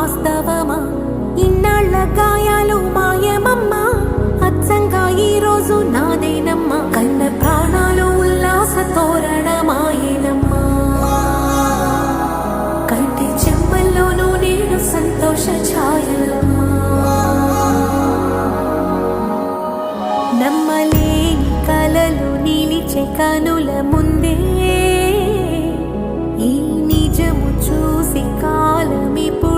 వాస్తవమా? ఇన్నాళ్ళ గాయాలు మాయమమ్మా, అచ్చంగా ఈ రోజు నాదేనమ్మా. కన్న ప్రాణాలు ఉల్లాస తోరణమాయేనమ్మా, కంటి చెమ్మల్లోనూ నేను సంతోష ఛాయలమ్మా. నమ్మలేని కలలు నిలిచే కనుల ముందే ఈ నిజము చూసి కాలమిపు